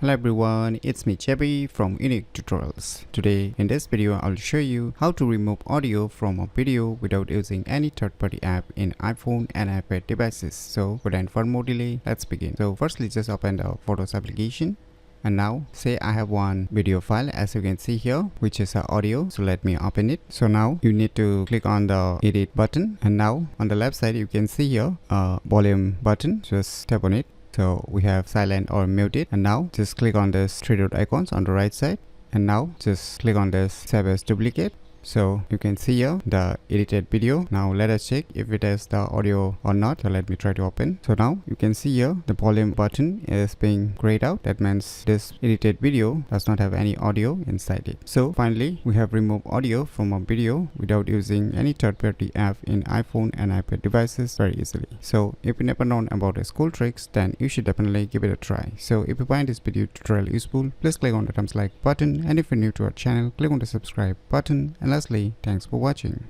Hello everyone, it's me Chevy from UniqueTutorials. Today in this video I'll show you how to remove audio from a video without using any third-party app in iPhone and iPad devices. So without further more delay, let's begin. So firstly just open the Photos application. And now say I have one video file as you can see here, which is audio. So let me open it. So now you need to click on the edit button, and now on the left side you can see here a volume button. Just tap on it. So we have silent or muted, and now just click on this three dot icons on the right side, and now just click on this save as duplicate. So you can see here the edited video. Now let us check if it has the audio or not. So let me try to open. So now you can see here the volume button is being grayed out. That means this edited video does not have any audio inside it. So finally we have removed audio from a video without using any third-party app in iPhone and iPad devices very easily. So if you never known about these cool tricks, then you should definitely give it a try. So if you find this video tutorial useful, please click on the thumbs like button, and if you're new to our channel, click on the subscribe button. And lastly, thanks for watching.